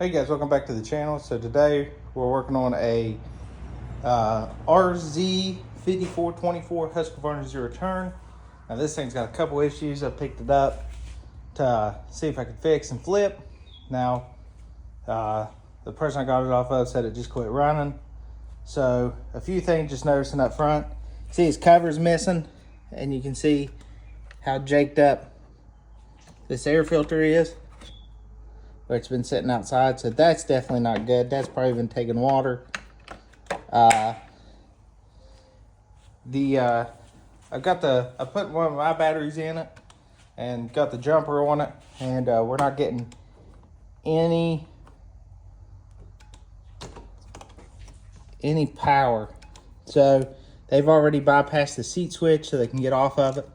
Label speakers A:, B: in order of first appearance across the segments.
A: Hey guys, welcome back to the channel. So today we're working on a RZ5424 Husqvarna Zero Turn. Now this thing's got a couple issues. I picked it up to see if I could fix and flip. Now the person I got it off of said it just quit running. So a few things just noticing up front. See his cover's missing, and you can see how jaked up this air filter is. It's been sitting outside, so that's definitely not good. That's probably been taking water. I put one of my batteries in it and got the jumper on it, and we're not getting any power. So they've already bypassed the seat switch so they can get off of it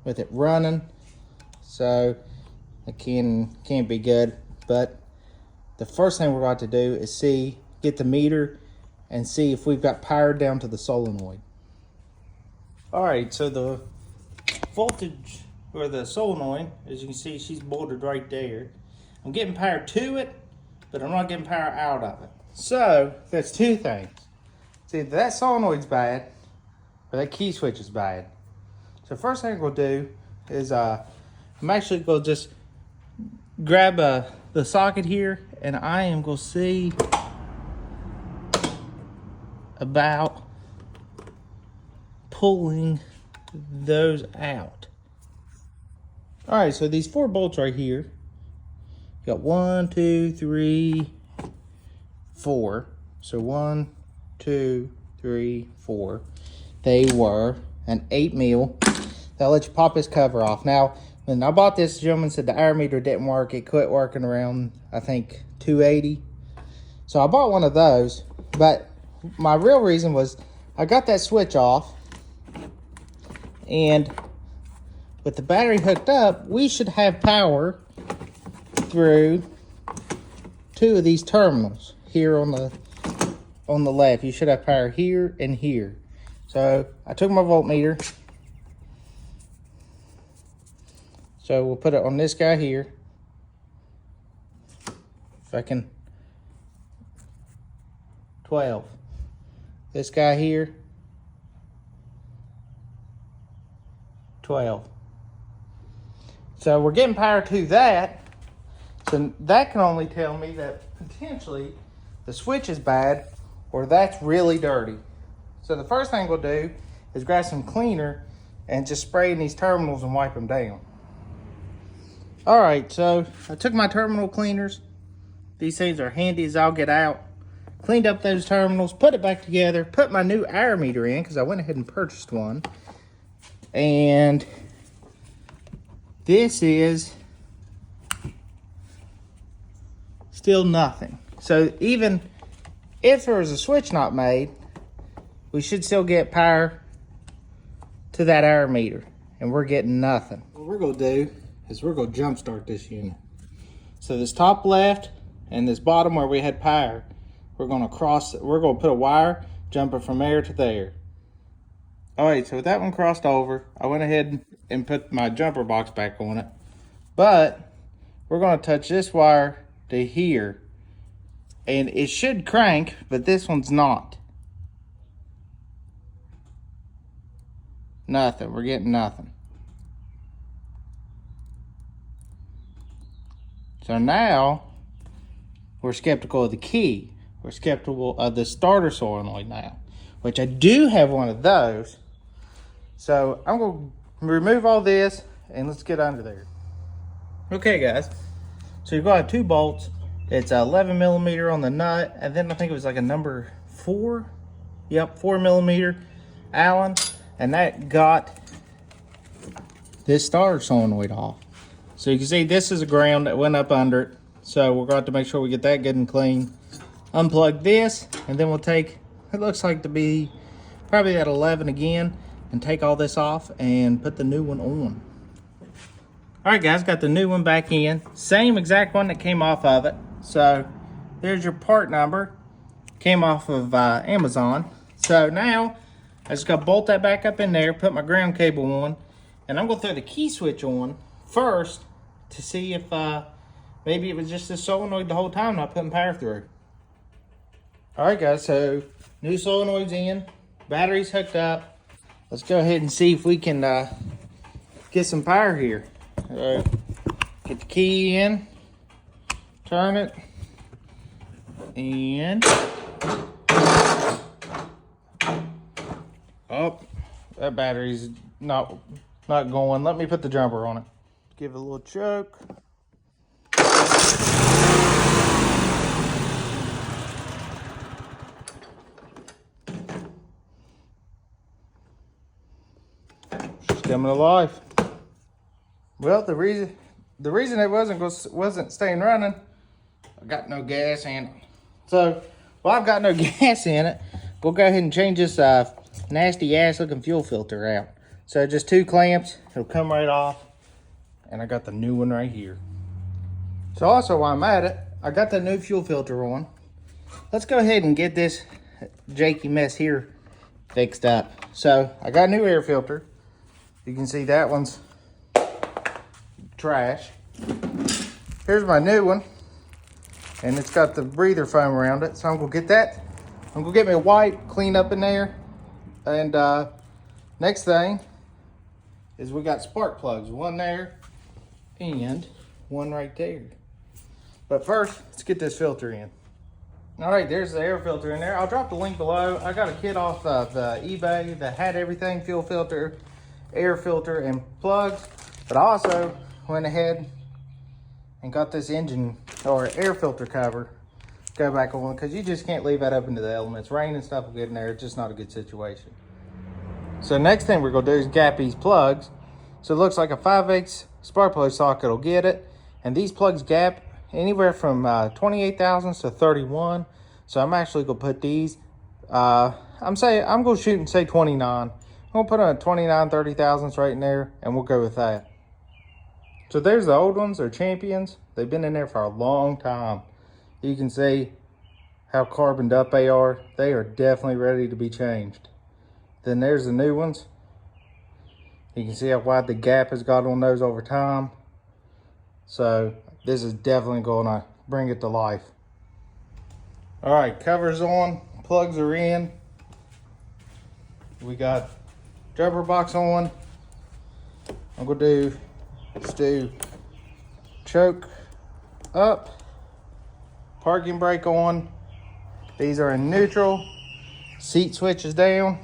A: with it running. So it can't be good. But the first thing we're going to do is get the meter and see if we've got power down to the solenoid. Alright, so the voltage or the solenoid, as you can see, she's bolted right there. I'm getting power to it, but I'm not getting power out of it. So that's two things. See, that solenoid's bad or that key switch is bad. So first thing we'll do is I'm actually going to just grab the socket here, and I am going to see about pulling those out. All right, so these 4 bolts right here, you got 1, 2, 3, 4. So 1, 2, 3, 4. They were an 8mm. They'll let you pop this cover off. Now, when I bought this, the gentleman said the air meter didn't work. It quit working around, I think, 280. So I bought one of those. But my real reason was I got that switch off. And with the battery hooked up, we should have power through 2 of these terminals here on the left. You should have power here and here. So I took my voltmeter. So we'll put it on this guy here. If I can, 12. This guy here, 12. So we're getting power to that. So that can only tell me that potentially the switch is bad or that's really dirty. So the first thing we'll do is grab some cleaner and just spray in these terminals and wipe them down. All right, so I took my terminal cleaners. These things are handy as I'll get out. Cleaned up those terminals, put it back together, put my new air meter in because I went ahead and purchased one. And this is still nothing. So even if there was a switch not made, we should still get power to that air meter, and we're getting nothing. What we're gonna do is we're going to jump start this unit. So this top left and this bottom where we had power, we're going to put a wire, jump it from there to there. All right, so with that one crossed over, I went ahead and put my jumper box back on it. But we're going to touch this wire to here. And it should crank, but this one's not. Nothing, we're getting nothing. So now, we're skeptical of the key. We're skeptical of the starter solenoid now, which I do have one of those. So I'm going to remove all this and let's get under there. Okay guys, so you're going to have 2 bolts. It's 11mm on the nut, and then I think it was like a number 4. Yep, 4mm Allen, and that got this starter solenoid off. So you can see this is a ground that went up under it. So we're going to make sure we get that good and clean. Unplug this, and then we'll take, it looks like to be probably at 11 again, and take all this off and put the new one on. All right guys, got the new one back in. Same exact one that came off of it. So there's your part number. Came off of Amazon. So now I just got to bolt that back up in there, put my ground cable on, and I'm going to throw the key switch on first to see if maybe it was just the solenoid the whole time not putting power through. All right, guys, so new solenoid's in, battery's hooked up. Let's go ahead and see if we can get some power here. All right, get the key in, turn it, and oh, that battery's not going. Let me put the jumper on it. Give it a little choke. She's coming alive. Well, the reason it wasn't staying running, I got no gas in it. So, well, I've got no gas in it. We'll go ahead and change this nasty ass looking fuel filter out. So just 2 clamps, it'll come right off. And I got the new one right here. So also while I'm at it, I got the new fuel filter on. Let's go ahead and get this janky mess here fixed up. So I got a new air filter. You can see that one's trash. Here's my new one. And it's got the breather foam around it. So I'm gonna get that. I'm gonna get me a wipe, clean up in there. And next thing is we got spark plugs. One there and one right there. But first, let's get this filter in. All right, there's the air filter in there. I'll drop the link below. I got a kit off the eBay that had everything: fuel filter, air filter, and plugs. But I also went ahead and got this engine or air filter cover go back on, because you just can't leave that up into the elements. Rain and stuff will get in there. It's just not a good situation. So next thing we're gonna do is gap these plugs. So it looks like a 5/8 spark plug socket will get it. And these plugs gap anywhere from 28 thousandths to 31. So I'm actually gonna put these, I'm gonna shoot and say 29. I'm gonna put a 29 30 thousandths right in there, and we'll go with that. So there's the old ones, they're champions. They've been in there for a long time. You can see how carboned up they are. They are definitely ready to be changed. Then there's the new ones. You can see how wide the gap has got on those over time. So this is definitely gonna bring it to life. All right, cover's on, plugs are in. We got jumper box on. I'm gonna do choke up, parking brake on. These are in neutral. Seat switch is down.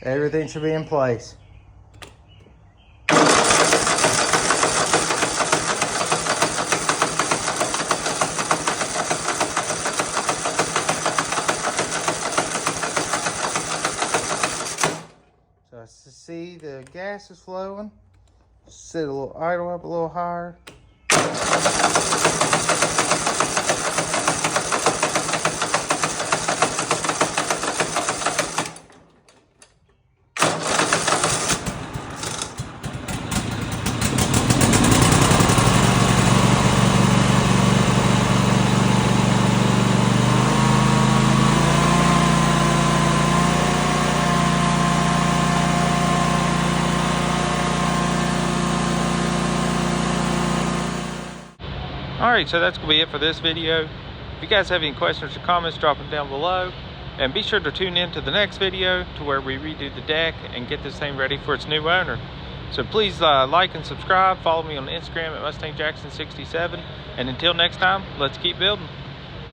A: Everything should be in place. So as to see, the gas is flowing. Set a little idle up a little higher. Alright, so that's going to be it for this video. If you guys have any questions or comments, drop them down below. And be sure to tune in to the next video to where we redo the deck and get this thing ready for its new owner. So please like and subscribe. Follow me on Instagram at MustangJackson67. And until next time, let's keep building.